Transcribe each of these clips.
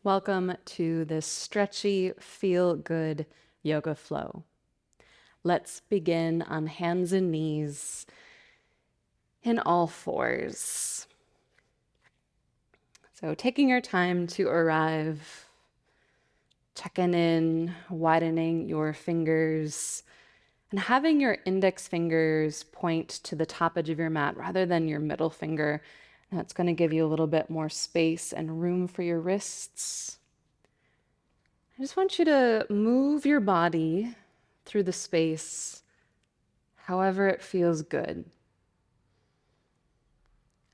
Welcome to this stretchy, feel-good yoga flow. Let's begin on hands and knees in all fours. So taking your time to arrive, checking in, widening your fingers, and having your index fingers point to the top edge of your mat rather than your middle finger. That's going to give you a little bit more space and room for your wrists. I just want you to move your body through the space however it feels good.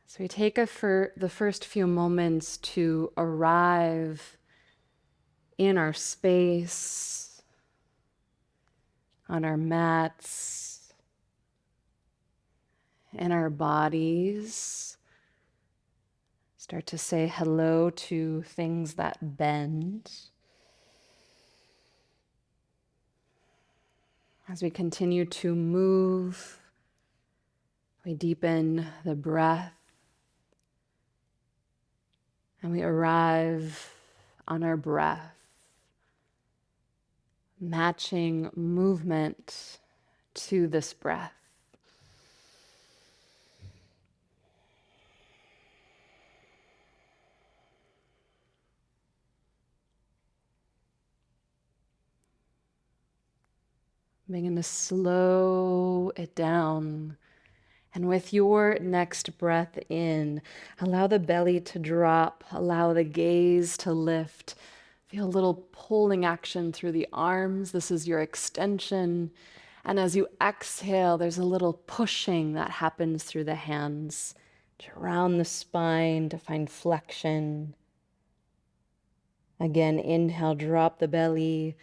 So we take the first few moments to arrive in our space, on our mats, in our bodies. Start to say hello to things that bend. As we continue to move, we deepen the breath and we arrive on our breath, matching movement to this breath. Begin to slow it down. And with your next breath in, allow the belly to drop, allow the gaze to lift. Feel a little pulling action through the arms. This is your extension. And as you exhale, there's a little pushing that happens through the hands around the spine to find flexion. Again, inhale, drop the belly.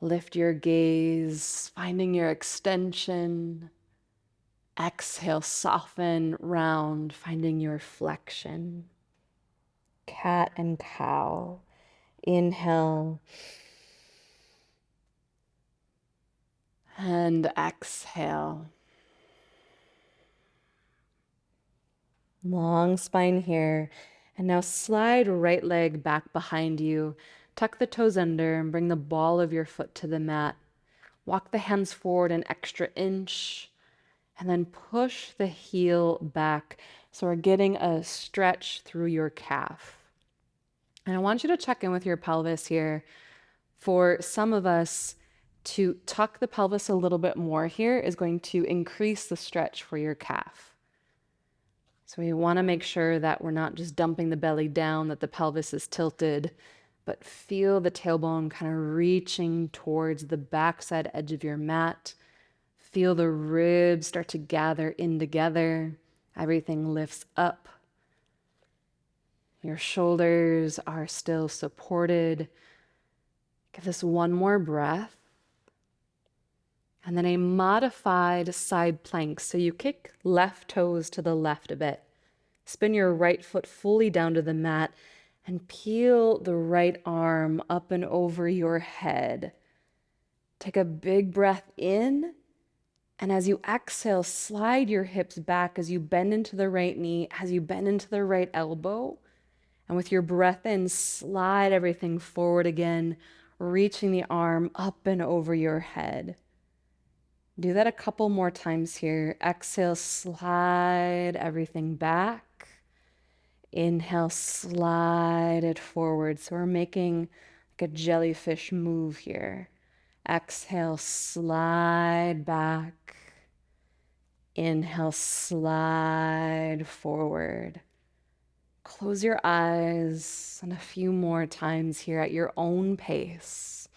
Lift your gaze, finding your extension. Exhale, soften, round, finding your flexion. Cat and cow. Inhale. And exhale. Long spine here. And now slide right leg back behind you. Tuck the toes under and bring the ball of your foot to the mat. Walk the hands forward an extra inch. And then push the heel back. So we're getting a stretch through your calf. And I want you to check in with your pelvis here. For some of us, to tuck the pelvis a little bit more here is going to increase the stretch for your calf. So we want to make sure that we're not just dumping the belly down, that the pelvis is tilted, but feel the tailbone kind of reaching towards the backside edge of your mat. Feel the ribs start to gather in together. Everything lifts up. Your shoulders are still supported. Give this one more breath. And then a modified side plank. So you kick left toes to the left a bit. Spin your right foot fully down to the mat and peel the right arm up and over your head. Take a big breath in. And as you exhale, slide your hips back as you bend into the right knee, as you bend into the right elbow. And with your breath in, slide everything forward again, reaching the arm up and over your head. Do that a couple more times here. Exhale, slide everything back. Inhale, slide it forward. So we're making like a jellyfish move here. Exhale, slide back. Inhale, slide forward. Close your eyes and a few more times here at your own pace.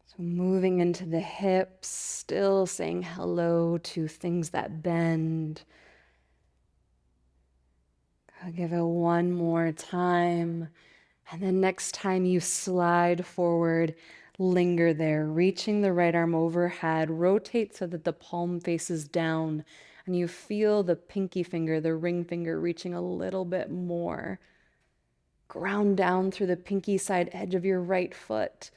So moving into the hips, still saying hello to things that bend. I'll give it one more time. And then next time you slide forward, linger there, reaching the right arm overhead, rotate so that the palm faces down, and you feel the pinky finger, the ring finger reaching a little bit more. Ground down through the pinky side edge of your right foot.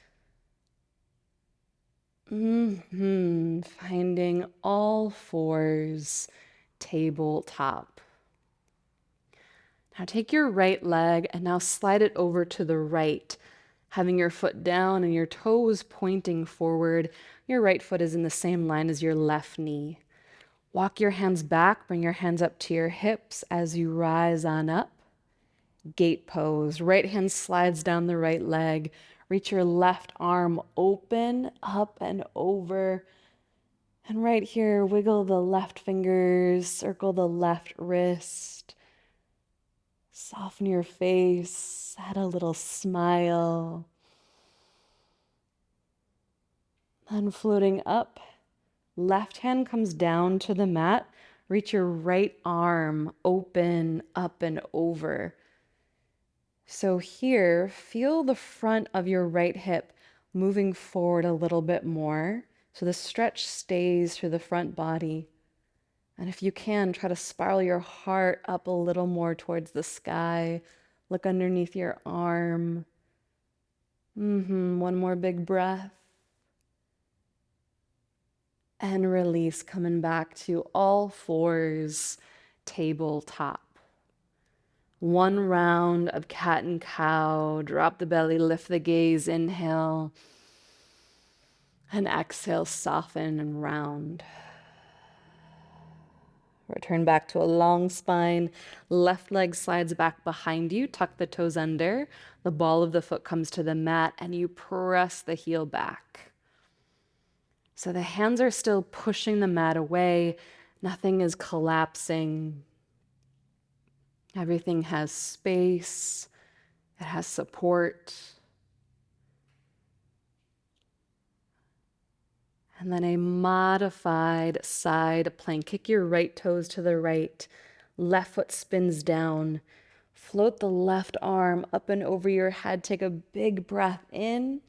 Finding all fours tabletop. Now take your right leg and now slide it over to the right, having your foot down and your toes pointing forward. Your right foot is in the same line as your left knee. Walk your hands back, bring your hands up to your hips as you rise on up. Gate pose. Right hand slides down the right leg. Reach your left arm open, up and over. And right here, wiggle the left fingers, circle the left wrist. Soften your face, add a little smile. Then floating up, left hand comes down to the mat. Reach your right arm open, up and over. So here, feel the front of your right hip moving forward a little bit more. So the stretch stays through the front body. And if you can, try to spiral your heart up a little more towards the sky. Look underneath your arm. One more big breath. And release, coming back to all fours, tabletop. One round of cat and cow. Drop the belly, lift the gaze, inhale. And exhale, soften and round. Return back to a long spine. Left leg slides back behind you. Tuck the toes under. The ball of the foot comes to the mat and you press the heel back. So the hands are still pushing the mat away. Nothing is collapsing. Everything has space. It has support. And then a modified side plank. Kick your right toes to the right. Left foot spins down. Float the left arm up and over your head. Take a big breath in.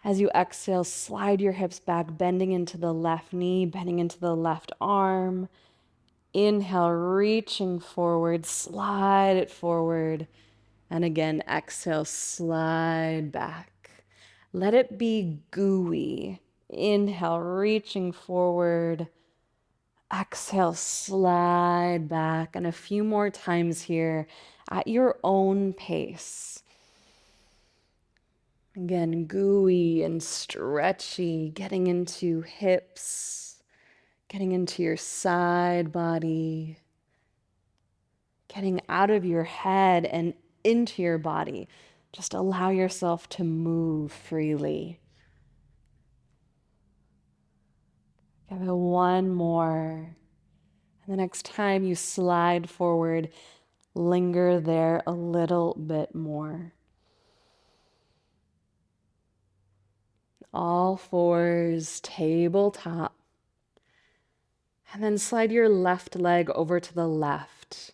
As you exhale, slide your hips back, bending into the left knee, bending into the left arm. Inhale, reaching forward, slide it forward. And again, exhale, slide back. Let it be gooey. Inhale, reaching forward. Exhale, slide back. And a few more times here at your own pace. Again, gooey and stretchy, getting into hips, getting into your side body, getting out of your head and into your body. Just allow yourself to move freely. Give it one more. And the next time you slide forward, linger there a little bit more. All fours, tabletop. And then slide your left leg over to the left.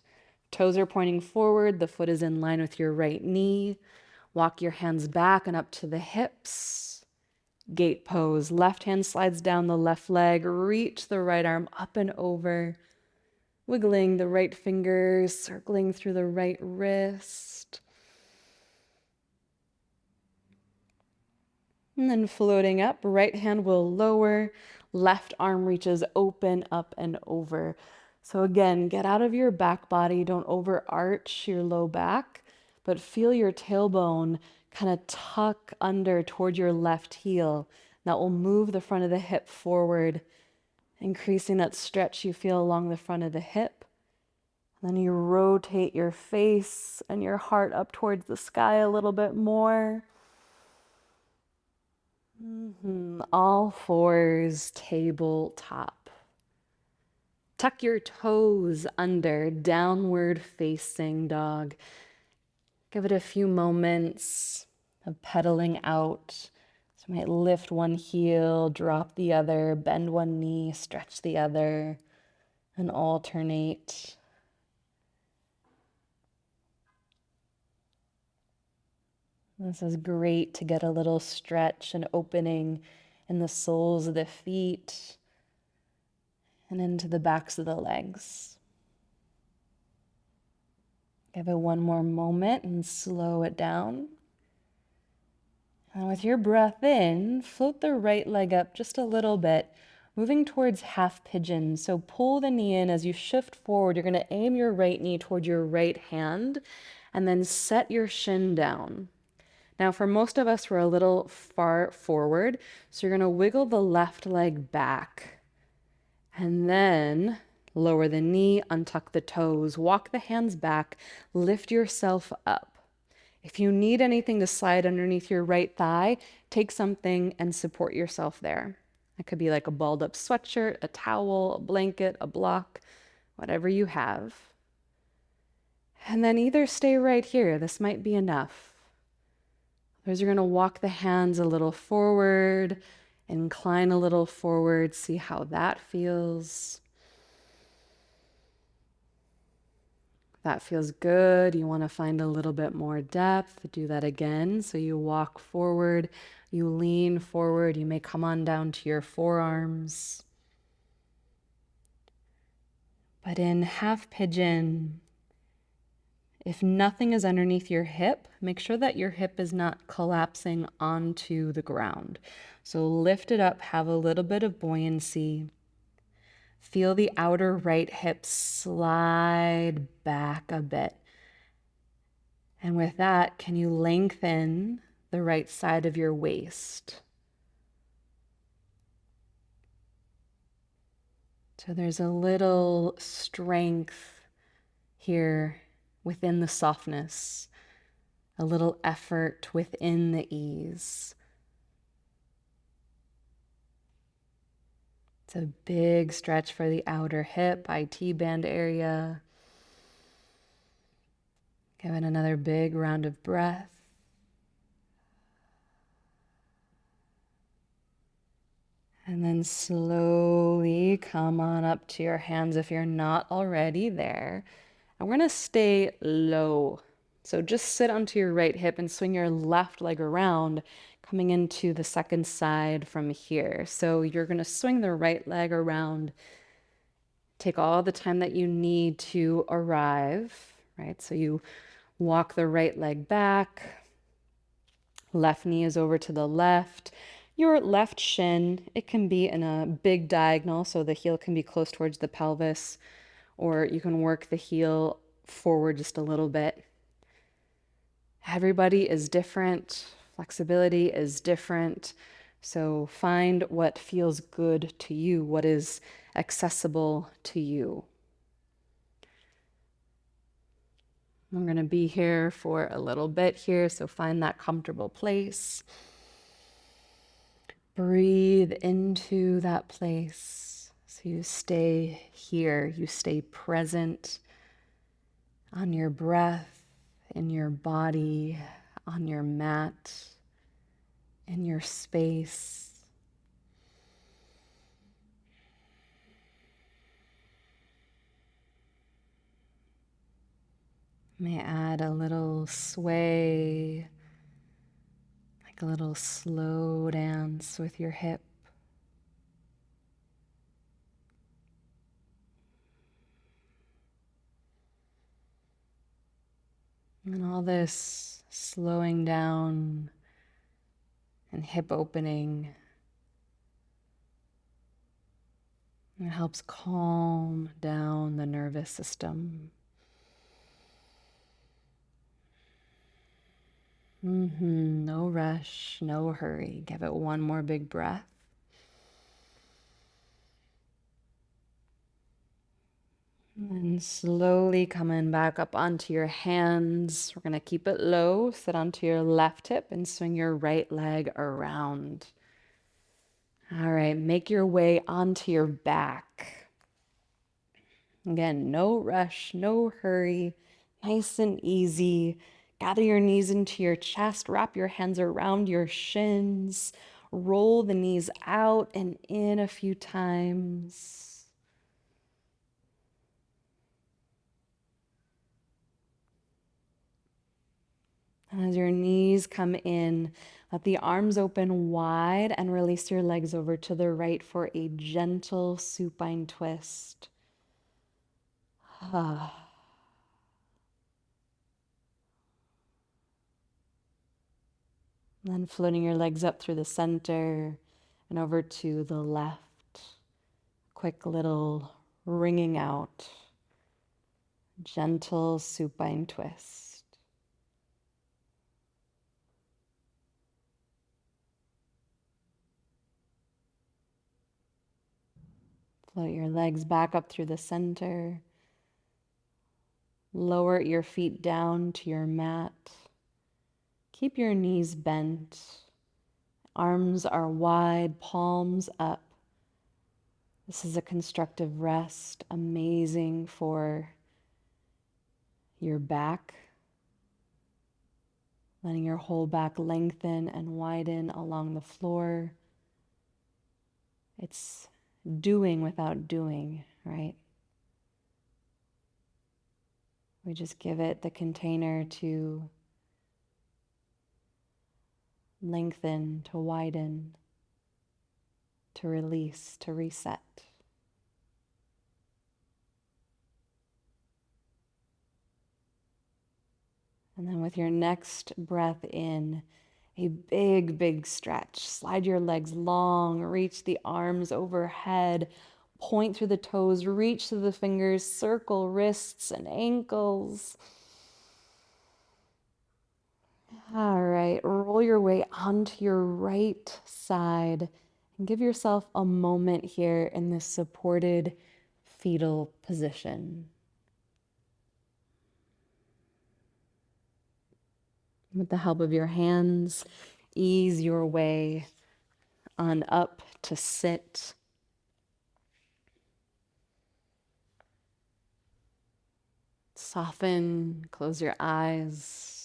Toes are pointing forward. The foot is in line with your right knee. Walk your hands back and up to the hips. Gate pose. Left hand slides down the left leg. Reach the right arm up and over. Wiggling the right fingers, circling through the right wrist. And then floating up, right hand will lower, left arm reaches open, up and over. So again, get out of your back body, don't overarch your low back, but feel your tailbone kind of tuck under toward your left heel. That will move the front of the hip forward, increasing that stretch you feel along the front of the hip. Then you rotate your face and your heart up towards the sky a little bit more. All fours, tabletop. Tuck your toes under, downward facing dog. Give it a few moments of pedaling out. So you might lift one heel, drop the other, bend one knee, stretch the other, and alternate. This is great to get a little stretch and opening in the soles of the feet and into the backs of the legs. Give it one more moment and slow it down. And with your breath in, float the right leg up just a little bit. Moving towards half pigeon. So pull the knee in as you shift forward. You're going to aim your right knee toward your right hand and then set your shin down. Now, for most of us, we're a little far forward. So you're going to wiggle the left leg back and then lower the knee, untuck the toes, walk the hands back, lift yourself up. If you need anything to slide underneath your right thigh, take something and support yourself there. It could be like a balled up sweatshirt, a towel, a blanket, a block, whatever you have. And then either stay right here, this might be enough. Others are going to walk the hands a little forward, incline a little forward, see how that feels. That feels good. You want to find a little bit more depth. Do that again. So you walk forward, you lean forward, you may come on down to your forearms. But in half pigeon, if nothing is underneath your hip, make sure that your hip is not collapsing onto the ground. So lift it up, have a little bit of buoyancy. Feel the outer right hip slide back a bit. And with that, can you lengthen the right side of your waist? So there's a little strength here within the softness, a little effort within the ease. It's a big stretch for the outer hip, IT band area. Give it another big round of breath. And then slowly come on up to your hands if you're not already there. And we're going to stay low. So just sit onto your right hip and swing your left leg around, coming into the second side from here. So you're going to swing the right leg around. Take all the time that you need to arrive, right? So you walk the right leg back. Left knee is over to the left. Your left shin, it can be in a big diagonal, so the heel can be close towards the pelvis, or you can work the heel forward just a little bit. Everybody is different. Flexibility is different. So find what feels good to you, what is accessible to you. I'm going to be here for a little bit here, so find that comfortable place. Breathe into that place. So you stay here, you stay present on your breath, in your body, on your mat, in your space. May add a little sway, like a little slow dance with your hip. And all this slowing down and hip opening, it helps calm down the nervous system. No rush, no hurry. Give it one more big breath. And slowly coming back up onto your hands. We're going to keep it low. Sit onto your left hip and swing your right leg around. All right, make your way onto your back. Again, no rush, no hurry. Nice and easy. Gather your knees into your chest. Wrap your hands around your shins. Roll the knees out and in a few times. And as your knees come in, let the arms open wide and release your legs over to the right for a gentle supine twist. Then floating your legs up through the center and over to the left. quick little wringing out, gentle supine twist. Float your legs back up through the center. Lower your feet down to your mat. Keep your knees bent. Arms are wide, palms up. This is a constructive rest, amazing for your back. Letting your whole back lengthen and widen along the floor. It's doing without doing, right? We just give it the container to lengthen, to widen, to release, to reset. And then with your next breath in, a big, big stretch. Slide your legs long, reach the arms overhead, point through the toes, reach through the fingers, circle wrists and ankles. All right, roll your way onto your right side and give yourself a moment here in this supported fetal position. With the help of your hands, ease your way on up to sit. Soften, close your eyes.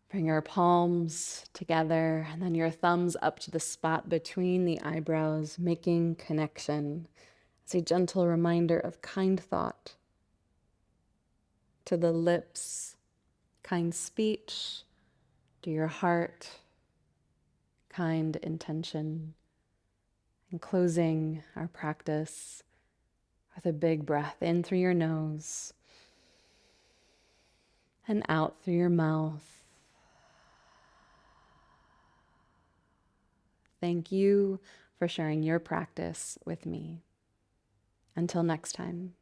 Bring your palms together and then your thumbs up to the spot between the eyebrows, making connection. It's a gentle reminder of kind thought. To the lips, kind speech. To your heart, kind intention. And closing our practice with a big breath in through your nose and out through your mouth. Thank you for sharing your practice with me. Until next time.